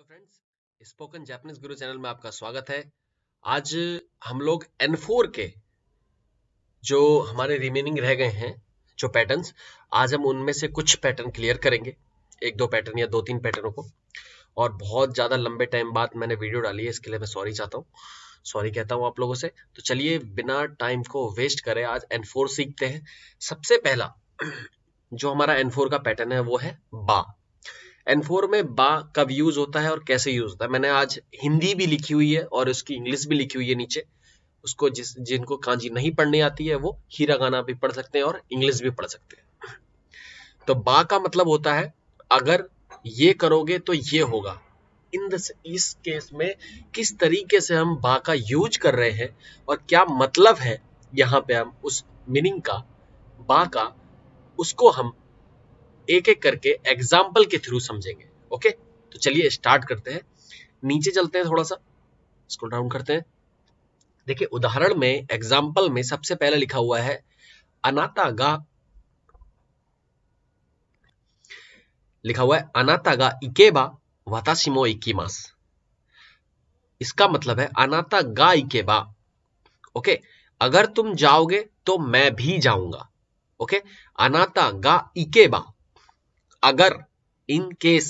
Friends, spoken Japanese गुरु channel में आपका स्वागत है। आज हम लोग N4 के जो हमारे रिमेनिंग रह गए हैं जो पैटर्न्स, आज हम उनमें से कुछ पैटर्न क्लियर करेंगे, एक दो पैटर्न या दो तीन पैटर्नों को। और बहुत ज्यादा लंबे टाइम बाद मैंने वीडियो डाली है, इसके लिए मैं सॉरी चाहता हूँ, सॉरी कहता हूँ आप लोगों से। तो चलिए बिना टाइम को वेस्ट करे आज N4 सीखते हैं। सबसे पहला जो हमारा N4 का पैटर्न है वो है बा। N4 में बा कब यूज होता है और कैसे यूज होता है, मैंने आज हिंदी भी लिखी हुई है और उसकी इंग्लिश भी लिखी हुई है नीचे। उसको जिनको कांजी नहीं पढ़नी आती है वो हीरागाना भी पढ़ सकते हैं और इंग्लिश भी पढ़ सकते हैं। तो बा का मतलब होता है अगर ये करोगे तो ये होगा। इस केस में किस तरीके से हम बा का यूज कर रहे हैं और क्या मतलब है, यहाँ पे हम उस मीनिंग का बा का उसको हम एक एक करके एग्जाम्पल के थ्रू समझेंगे। ओके, तो चलिए स्टार्ट करते हैं। नीचे चलते हैं, थोड़ा सा स्क्रॉल डाउन करते हैं। देखिए उदाहरण में, एग्जाम्पल में सबसे पहले लिखा हुआ है अनाता गा, लिखा हुआ है अनाता गा इकेबा वाताशी मो इकिमास। इसका मतलब है अनाता गा इकेबा, ओके, अगर तुम जाओगे तो मैं भी जाऊंगा। ओके, अनाता गा इकेबा, अगर, इन केस,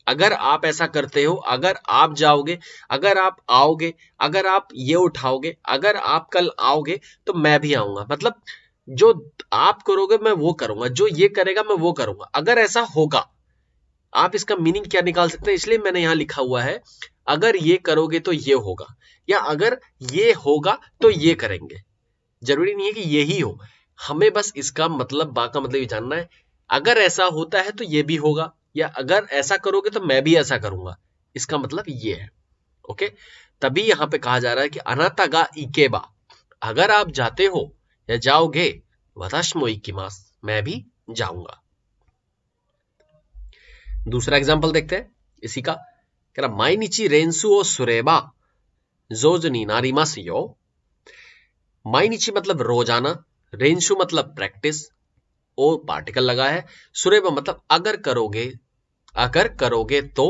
अगर आप ऐसा करते हो, अगर आप जाओगे, अगर आप आओगे, अगर आप ये उठाओगे, अगर आप कल आओगे तो मैं भी आऊंगा। मतलब जो आप करोगे मैं वो करूंगा, जो ये करेगा मैं वो करूंगा, अगर ऐसा होगा। आप इसका मीनिंग क्या निकाल सकते हैं, इसलिए मैंने यहां लिखा हुआ है अगर ये करोगे तो ये होगा, या अगर ये होगा तो ये करेंगे। जरूरी नहीं है कि ये ही हो, हमें बस इसका मतलब, बा का मतलब ये जानना है। अगर ऐसा होता है तो ये भी होगा, या अगर ऐसा करोगे तो मैं भी ऐसा करूंगा, इसका मतलब ये है। ओके, तभी यहां पे कहा जा रहा है कि अनाता गा इकेबा, अगर आप जाते हो या जाओगे, वताशी मो इकिमास, मैं भी जाऊंगा। दूसरा एग्जांपल देखते हैं इसी का। कह रहा माइनिची रेंसु ओ सुरेबा जोजु नि नारिमासु यो। माइनिची मतलब रोजाना, रेंसु मतलब प्रैक्टिस, ओ पार्टिकल लगा है, सुरेबा मतलब अगर करोगे, अगर करोगे तो,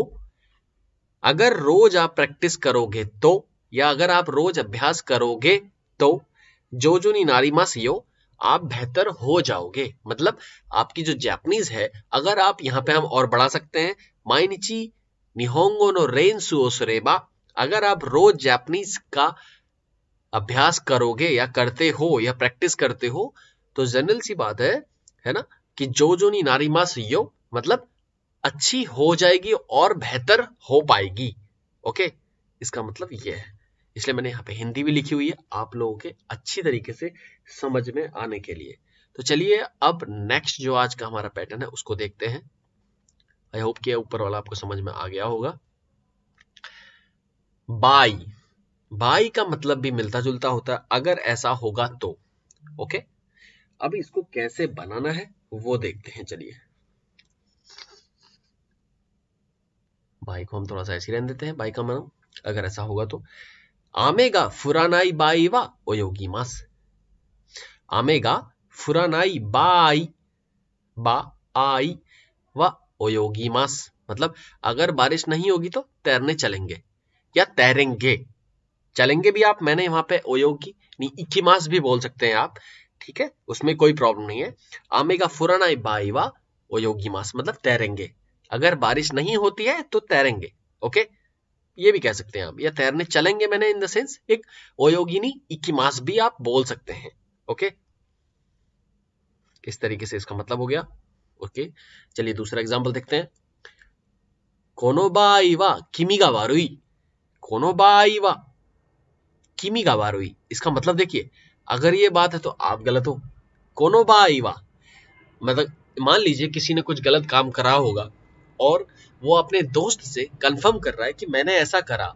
अगर रोज आप प्रैक्टिस करोगे तो, या अगर आप रोज अभ्यास करोगे तो, जोजु नि नारिमासु यो, आप बेहतर हो जाओगे। मतलब आपकी जो जापानीज है, अगर आप यहाँ पे हम और बढ़ा सकते हैं, माइनिची निहोंगो नो रेंसु ओ सुरेबा, अगर आप रोज जापानीज का अभ्यास करोगे या करते हो या प्रैक्टिस करते हो, तो जनरल सी बात है ना, कि जोजु नि नारिमासु यो मतलब अच्छी हो जाएगी और बेहतर हो पाएगी। ओके, इसका मतलब ये है, इसलिए मैंने यहाँ पे हिंदी भी लिखी हुई है आप लोगों के अच्छी तरीके से समझ में आने के लिए। तो चलिए अब नेक्स्ट जो आज का हमारा पैटर्न है उसको देखते हैं। आई होप कि ऊपर वाला आपको समझ में आ गया होगा। बाई, बाई का मतलब भी मिलता जुलता होता है, अगर ऐसा होगा तो। ओके, अब इसको कैसे बनाना है वो देखते हैं। चलिए बाई को हम थोड़ा सा ऐसे रहने देते हैं, बाई का मतलब अगर ऐसा होगा तो। आमेगा फुरानाई बाई वा ओयोगिमास, आमेगा फुरानाई बाई बा आई वा ओयोगिमास, मतलब अगर बारिश नहीं होगी तो तैरने चलेंगे या तैरेंगे। चलेंगे भी आप, मैंने वहां पे ओयोगी नहीं इकिमास भी बोल सकते हैं आप, ठीक है, उसमें कोई प्रॉब्लम नहीं है। आमेगा फुरानाई बाई वा ओयोगिमास मतलब तैरेंगे, अगर बारिश नहीं होती है तो तैरेंगे। ओके, ये भी कह सकते हैं आप, या तैरने चलेंगे, मैंने इन द सेंस एक ओयोगिनी इकिमास भी आप बोल सकते हैं। ओके, इस तरीके से इसका मतलब हो गया। ओके, चलिए दूसरा एग्जांपल देखते हैं। कोनो बाई वा किमी गा वारुई, कोनो बाई वा किमी गा वारुई, इसका मतलब देखिए, अगर ये बात है तो आप गलत हो। कोनो बाई वा मतलब मान लीजिए किसी ने कुछ गलत काम करा होगा और वो अपने दोस्त से कंफर्म कर रहा है कि मैंने ऐसा करा,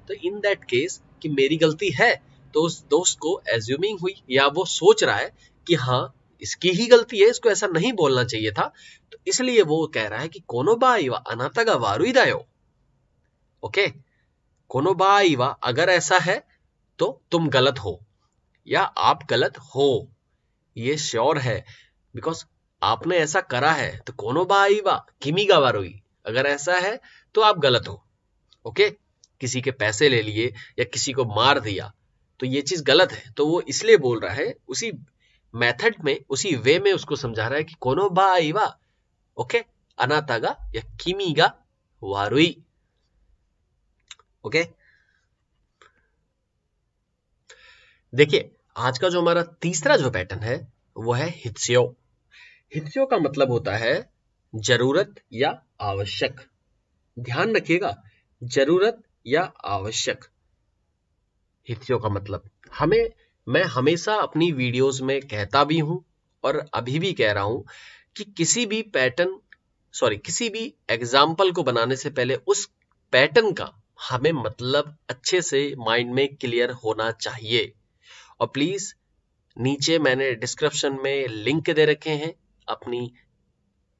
तो इन दैट केस कि मेरी गलती है, तो उस दोस्त को एज्यूमिंग हुई या वो सोच रहा है कि हाँ इसकी ही गलती है, इसको ऐसा नहीं बोलना चाहिए था, तो इसलिए वो कह रहा है कि कोनो बाई वा अनाता गा वारुई दायो। ओके, कोनो बाई वा अगर ऐसा है तो तुम गलत हो या आप गलत हो, ये श्योर है, बिकॉज आपने ऐसा करा है। तो कोनो बाई वा किमी गा वारुई, अगर ऐसा है तो आप गलत हो। ओके, किसी के पैसे ले लिए या किसी को मार दिया तो ये चीज गलत है। तो वो इसलिए बोल रहा है, उसी मेथड में, उसी वे में उसको समझा रहा है कि कोनो बा आईवा, ओके, अनाता गा या किमी गा वारुई। ओके, देखिए आज का जो हमारा तीसरा जो पैटर्न है वो है हित्स्यो। हित्स्यो का मतलब होता है जरूरत या आवश्यक। ध्यान रखिएगा, जरूरत या आवश्यक। हित्स्यो का मतलब मैं हमेशा अपनी वीडियोस में कहता भी हूं और अभी भी कह रहा हूं कि किसी भी एग्जाम्पल को बनाने से पहले उस पैटर्न का हमें मतलब अच्छे से माइंड में क्लियर होना चाहिए। और प्लीज नीचे मैंने डिस्क्रिप्शन में लिंक दे रखे हैं अपनी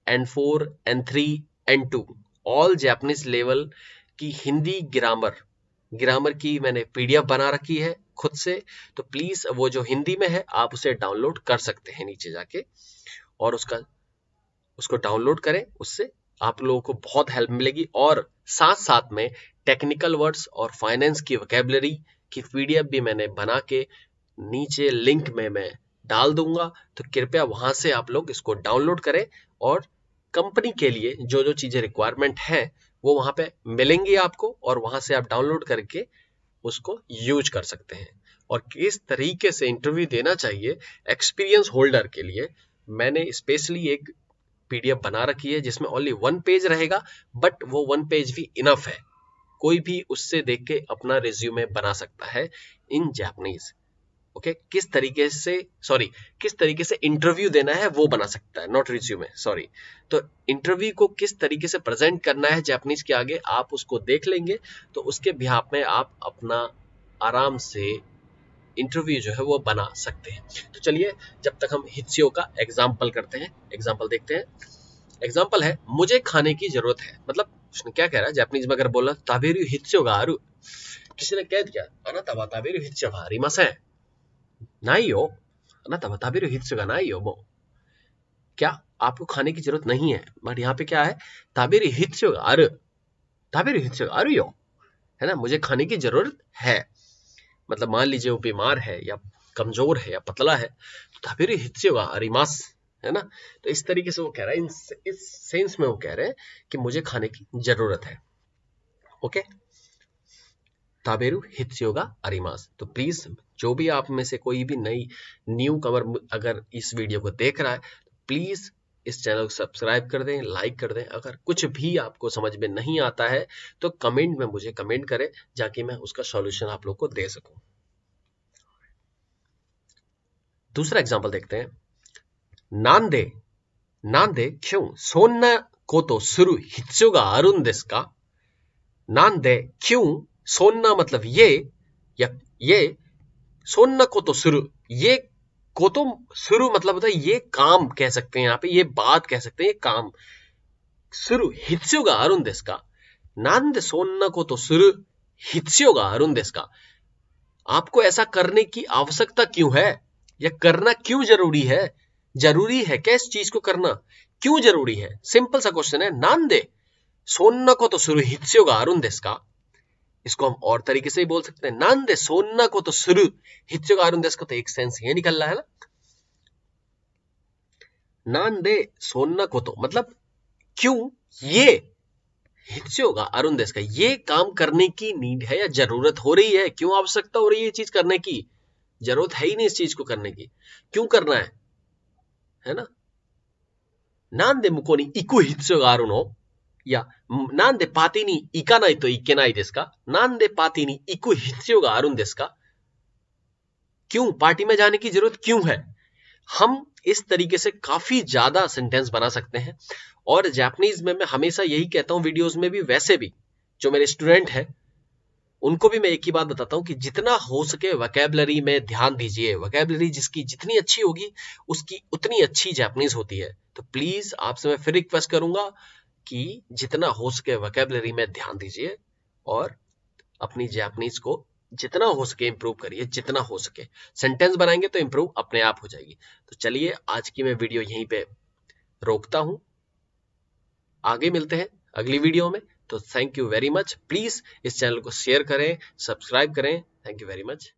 N4, N3, N2 all Japanese level की हिंदी ग्रामर की मैंने पीडीएफ बना रखी है खुद से। तो प्लीज वो जो हिंदी में है आप उसे डाउनलोड कर सकते हैं नीचे जाके, और उसको डाउनलोड करें, उससे आप लोगों को बहुत हेल्प मिलेगी। और साथ साथ में टेक्निकल वर्ड्स और फाइनेंस की वोकैबुलरी की पीडीएफ भी मैंने बना के नीचे लिंक में मैं डाल दूंगा। तो कृपया वहां से आप लोग इसको डाउनलोड करें और कंपनी के लिए जो जो चीजें रिक्वायरमेंट है वो वहां पे मिलेंगी आपको, और वहां से आप डाउनलोड करके उसको यूज कर सकते हैं। और किस तरीके से इंटरव्यू देना चाहिए एक्सपीरियंस होल्डर के लिए मैंने स्पेशली एक पीडीएफ बना रखी है जिसमें ओनली 1 पेज रहेगा, बट वो 1 पेज भी इनफ है। कोई भी उससे देख के अपना रिज्यूमे बना सकता है इन जापानीज। ओके, किस तरीके से इंटरव्यू देना है वो बना सकता है, नॉट रिज्यूमे, सॉरी। तो इंटरव्यू को किस तरीके से प्रेजेंट करना है जापानीज के आगे आप उसको देख लेंगे, तो उसके बिहाफ में आप अपना आराम से इंटरव्यू जो है वो बना सकते हैं। तो चलिए जब तक हम हित्स्यो का एग्जाम्पल करते हैं, एग्जाम्पल देखते हैं। एग्जाम्पल है मुझे खाने की जरूरत है। मतलब उसने क्या कह रहा है जापानीज में अगर बोला ताबेरु हित्स्यो गा आरु, किसी ने कह दिया अनाता वा ताबेरु हित्स्यो गा आरिमासेन, नहीं हो, अनाता वा ताबेरु हित्स्यो गा नहीं हो, मो क्या आपको खाने की जरूरत नहीं है, बट यहाँ पे क्या है ताबेरु हित्स्यो गा आरु, ताबेरु हित्स्यो गा आरु यो, है ना, मुझे खाने की जरूरत है। मतलब मान लीजिए वो बीमार है या कमजोर है या पतला है तो ताबेरु हित्स्यो गा आरिमास, है ना। तो इस तरीके से वो कह रहा है, इस सेंस में वो कह रहे हैं कि मुझे खाने की जरूरत है। ओके, ताबेरु हित्स्यो गा आरिमास। तो प्लीज जो भी आप में से कोई भी नई न्यू कमर अगर इस वीडियो को देख रहा है प्लीज इस चैनल को सब्सक्राइब कर दें, लाइक कर दें। अगर कुछ भी आपको समझ में नहीं आता है तो कमेंट में मुझे कमेंट करें जाके मैं उसका सॉल्यूशन आप लोग को दे सकूं। दूसरा एग्जांपल देखते हैं। नांदे नांदे क्यों सोन्ना कोतो सुरु हित्स्यो गा आरुन देसु का। नांदे क्यों, सोन्ना मतलब ये, या ये सोन्ना कोतो सुरु, ये कोतो सुरु मतलब होता है ये काम कह सकते हैं, यहाँ पे ये बात कह सकते हैं, ये काम। सुरु हित्स्यो गा आरुन देसु का, नांदे सोन्ना कोतो सुरु हित्स्यो गा आरुन देसु का। आपको ऐसा करने की आवश्यकता क्यों है, या करना क्यों जरूरी है। जरूरी है क्या इस चीज को करना, क्यों जरूरी है, सिंपल सा क्वेश्चन है। नांदे सोन्ना कोतो सुरु हित्स्यो गा आरुन देसु का। इसको हम और तरीके से ही बोल सकते हैं, नांदे सोन्ना कोतो सुरु हित्स्यो गा आरुन देसु का। तो एक सेंस ये निकल रहा है ना, नांदे सोन्ना कोतो मतलब क्यों ये हित्स्यो गा आरुन देसु का, ये काम करने की नीड है या जरूरत हो रही है, क्यों आवश्यकता हो रही है ये चीज करने की। जरूरत है ही नहीं इस चीज को करने की, क्यों करना है ना। नांदे मुको नि इकु हित्स्यो गा आरु नो, या नांदे पार्टीに行かないといけないですか, नांदे पार्टीに行く必要があるんですか। क्यों पार्टी में जाने की जरूरत क्यों है। हम इस तरीके से काफी ज्यादा सेंटेंस बना सकते हैं। और जापानीज में मैं हमेशा यही कहता हूं वीडियोस में भी, वैसे भी जो मेरे स्टूडेंट हैं उनको भी मैं एक ही बात बताता हूं कि जितना हो सके वोकैबुलरी में ध्यान दीजिए। वोकैबुलरी जिसकी जितनी अच्छी होगी उसकी उतनी अच्छी जापानीज होती है। तो प्लीज आपसे मैं फिर रिक्वेस्ट करूंगा कि जितना हो सके वोकैबुलरी में ध्यान दीजिए और अपनी जापानीज को जितना हो सके इंप्रूव करिए, जितना हो सके। सेंटेंस बनाएंगे तो इंप्रूव अपने आप हो जाएगी। तो चलिए आज की मैं वीडियो यहीं पे रोकता हूं, आगे मिलते हैं अगली वीडियो में। तो thank you very much. Please इस चैनल को शेयर करें, सब्सक्राइब करें। Thank you very much.